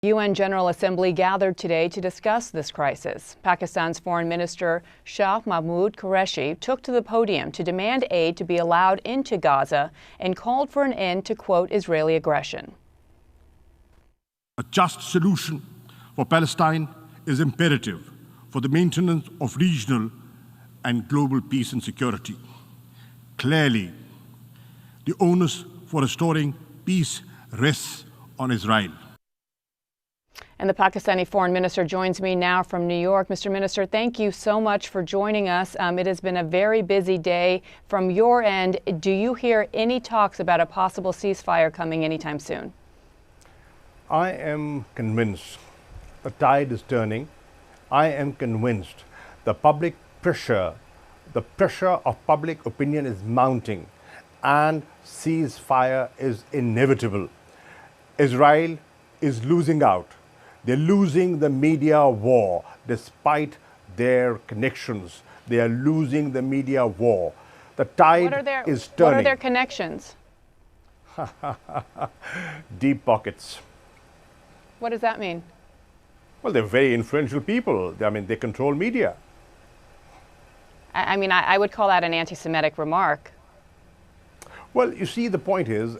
UN General Assembly gathered today to discuss this crisis. Pakistan's Foreign Minister Shah Mahmood Qureshi took to the podium to demand aid to be allowed into Gaza and called for an end to, quote, Israeli aggression. A just solution for Palestine is imperative for the maintenance of regional and global peace and security. Clearly, the onus for restoring peace rests on Israel. And the Pakistani foreign minister joins me now from New York. Mr. Minister, thank you so much for joining us. It has been a very busy day. From your end, do you hear any talks about a possible ceasefire coming anytime soon? I am convinced the tide is turning. I am convinced the public pressure, the pressure of public opinion is mounting, and ceasefire is inevitable. Israel is losing out. They're losing the media war despite their connections. They are losing the media war. The tide is turning. What are their connections? Deep pockets. What does that mean? Well, they're very influential people. I mean, they control media. I would call that an anti-Semitic remark. Well, you see, the point is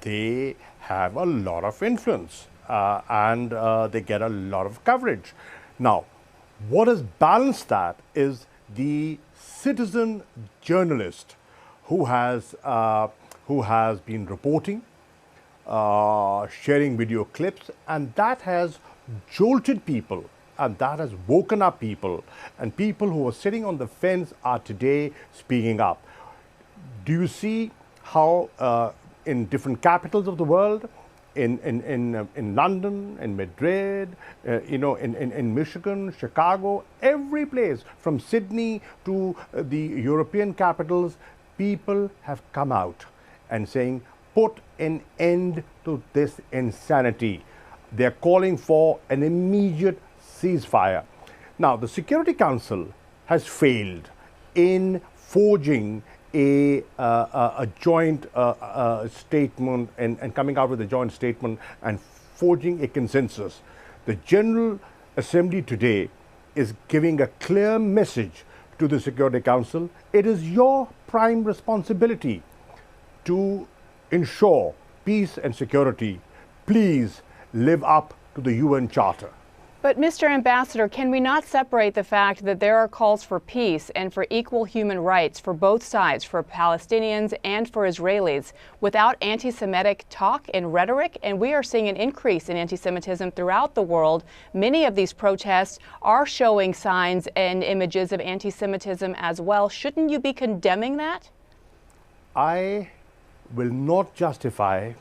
they have a lot of influence and they get a lot of coverage. Now, what has balanced that is the citizen journalist who has been reporting, sharing video clips, and that has jolted people, and that has woken up people, and people who are sitting on the fence are today speaking up. Do you see how in different capitals of the world, in London, in Madrid, in Michigan, Chicago, every place from Sydney to the European capitals, people have come out and saying, put an end to this insanity. They're calling for an immediate ceasefire. Now, the Security Council has failed in forging a joint statement and coming out with a joint statement and forging a consensus. The General Assembly today is giving a clear message to the Security Council. It is your prime responsibility to ensure peace and security. Please live up to the UN Charter. But Mr. Ambassador, can we not separate the fact that there are calls for peace and for equal human rights for both sides, for Palestinians and for Israelis, without anti-Semitic talk and rhetoric? And we are seeing an increase in anti-Semitism throughout the world. Many of these protests are showing signs and images of anti-Semitism as well. Shouldn't you be condemning that? I will not justify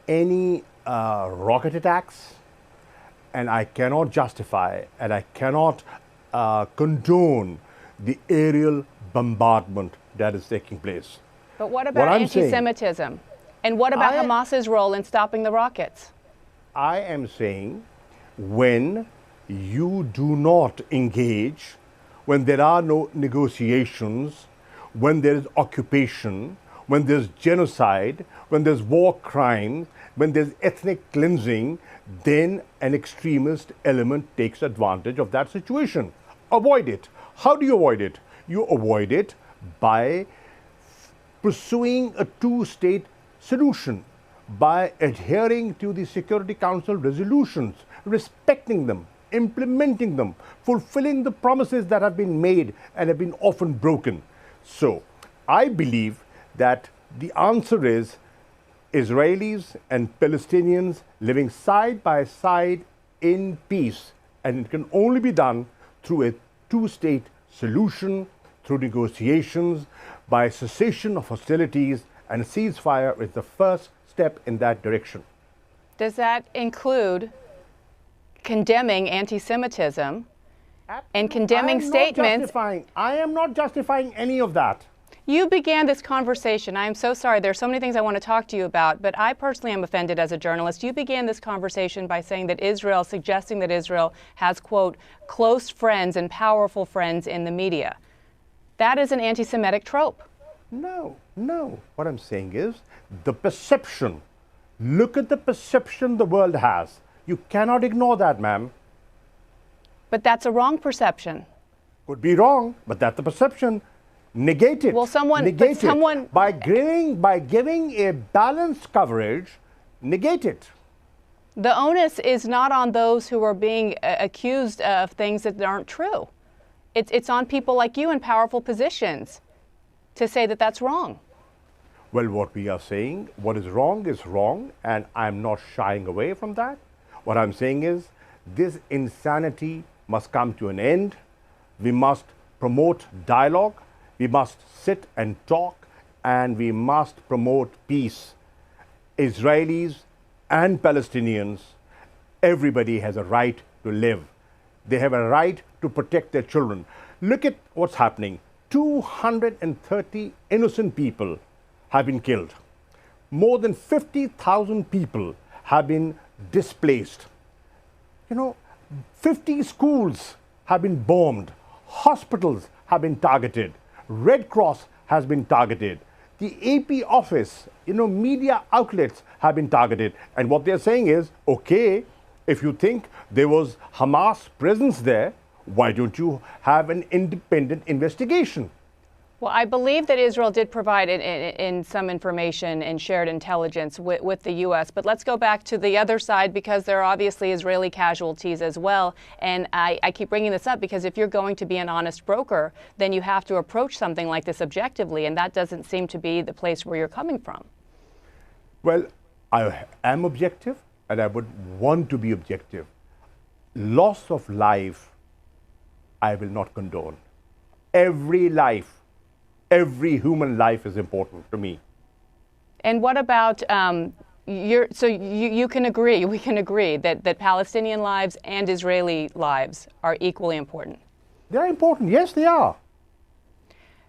any rocket attacks, and I cannot justify and I cannot condone the aerial bombardment that is taking place. But what about anti-Semitism? And what about Hamas's role in stopping the rockets? I am saying when you do not engage, when there are no negotiations, when there is occupation, when there's genocide, when there's war crimes, when there's ethnic cleansing, then an extremist element takes advantage of that situation. Avoid it. How do you avoid it? You avoid it by pursuing a two-state solution, by adhering to the Security Council resolutions, respecting them, implementing them, fulfilling the promises that have been made and have been often broken. So, I believe that the answer is Israelis and Palestinians living side by side in peace, and it can only be done through a two-state solution, through negotiations, by cessation of hostilities, and a ceasefire is the first step in that direction. Does that include condemning anti-Semitism and condemning statements? I am not justifying any of that. You began this conversation. I am so sorry. There's so many things I want to talk to you about, but I personally am offended as a journalist. You began this conversation by saying that Israel, suggesting that Israel has, quote, close friends and powerful friends in the media. That is an anti-Semitic trope. No. What I'm saying is the perception Look at the perception the world has. You cannot ignore that, ma'am. But that's a wrong perception. Could be wrong, but that's the perception. Negate it. Well, negate it. By giving a balanced coverage, negate it. The onus is not on those who are being accused of things that aren't true. It's on people like you in powerful positions to say that that's wrong. Well, what we are saying, what is wrong, and I'm not shying away from that. What I'm saying is, this insanity must come to an end. We must promote dialogue. We must sit and talk, and we must promote peace. Israelis and Palestinians, everybody has a right to live. They have a right to protect their children. Look at what's happening. 230 innocent people have been killed. More than 50,000 people have been displaced. 50 schools have been bombed. Hospitals have been targeted. Red Cross has been targeted. The AP office, media outlets have been targeted. And what they're saying is, okay, if you think there was Hamas presence there, why don't you have an independent investigation? Well, I believe that Israel did provide in some information and shared intelligence with the U.S. But let's go back to the other side, because there are obviously Israeli casualties as well. And I keep bringing this up because if you're going to be an honest broker, then you have to approach something like this objectively. And that doesn't seem to be the place where you're coming from. Well, I am objective, and I would want to be objective. Loss of life, I will not condone. Every life, every human life is important to me. And what about, you can agree, we can agree that Palestinian lives and Israeli lives are equally important? They're important, yes they are.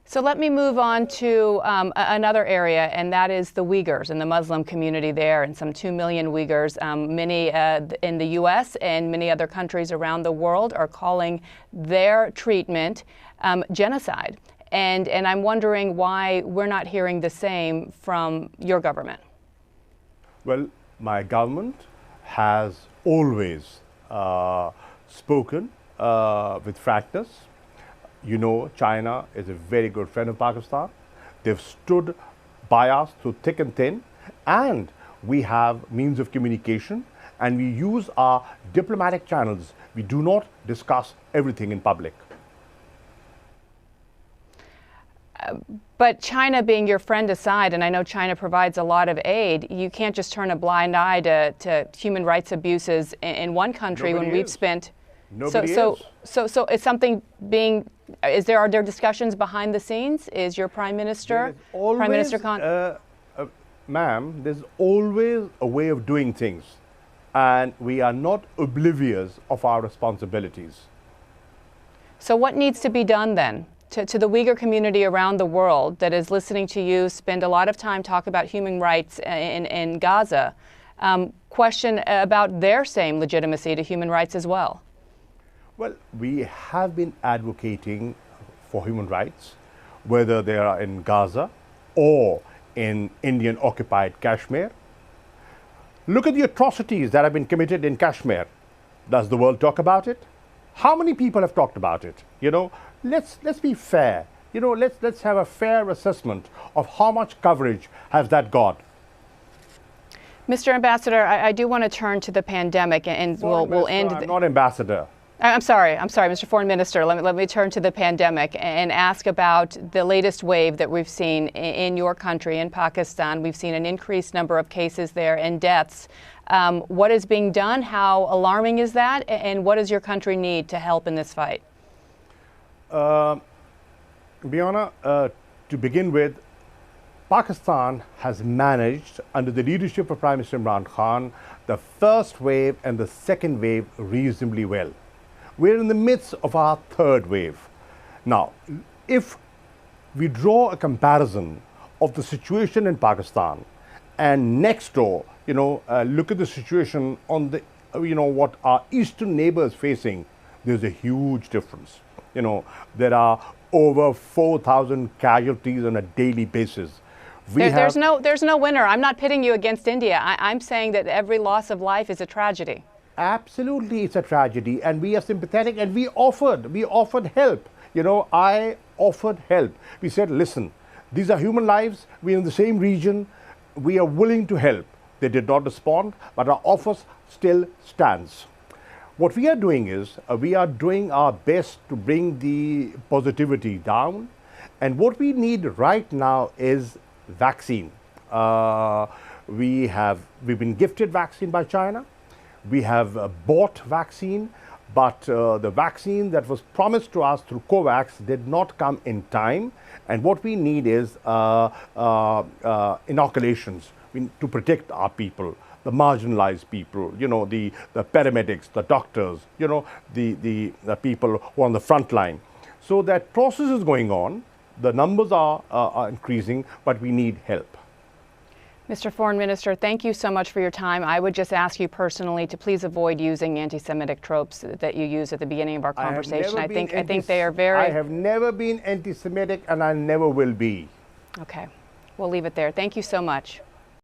So let me move on to another area, and that is the Uyghurs and the Muslim community there, and some 2 million Uyghurs. Many in the U.S. and many other countries around the world are calling their treatment genocide. And I'm wondering why we're not hearing the same from your government. Well, my government has always spoken with frankness. China is a very good friend of Pakistan. They've stood by us through thick and thin, and we have means of communication, and we use our diplomatic channels. We do not discuss everything in public. But China being your friend aside, and I know China provides a lot of aid, you can't just turn a blind eye to human rights abuses in one country. Nobody when we've is. spent. Nobody So is something being? Are there discussions behind the scenes? Is your Prime Minister, Prime Minister Khan? Ma'am, there's always a way of doing things, and we are not oblivious of our responsibilities. So what needs to be done then? To the Uyghur community around the world that is listening to you spend a lot of time talk about human rights in Gaza, question about their same legitimacy to human rights as well. Well, we have been advocating for human rights, whether they are in Gaza or in Indian-occupied Kashmir. Look at the atrocities that have been committed in Kashmir. Does the world talk about it? How many people have talked about it? Let's be fair. Let's have a fair assessment of how much coverage has that got. Mr. Ambassador, I do want to turn to the pandemic, and we'll end. I'm not ambassador. I'm sorry, Mr. Foreign Minister. Let me turn to the pandemic and ask about the latest wave that we've seen in your country, in Pakistan. We've seen an increased number of cases there and deaths. What is being done? How alarming is that? And what does your country need to help in this fight? Biana, to begin with, Pakistan has managed, under the leadership of Prime Minister Imran Khan, the first wave and the second wave reasonably well. We're in the midst of our third wave. Now, if we draw a comparison of the situation in Pakistan and next door, look at the situation on the, what our eastern neighbors facing, there's a huge difference. There are over 4,000 casualties on a daily basis. There's no winner. I'm not pitting you against India. I'm saying that every loss of life is a tragedy. Absolutely, it's a tragedy, and we are sympathetic, and we offered help. You know, I offered help. We said, listen, these are human lives. We're in the same region. We are willing to help. They did not respond, but our offer still stands. What we are doing is we are doing our best to bring the positivity down, and what we need right now is vaccine. We've been gifted vaccine by China. We have bought vaccine, but the vaccine that was promised to us through COVAX did not come in time. And what we need is inoculations to protect our people, the marginalized people, you know, the paramedics, the doctors, you know, the people who are on the front line. So that process is going on. The numbers are increasing, but we need help. Mr. Foreign Minister, thank you so much for your time. I would just ask you personally to please avoid using anti-Semitic tropes that you used at the beginning of our conversation. I think they are very... I have never been anti-Semitic, and I never will be. Okay. We'll leave it there. Thank you so much.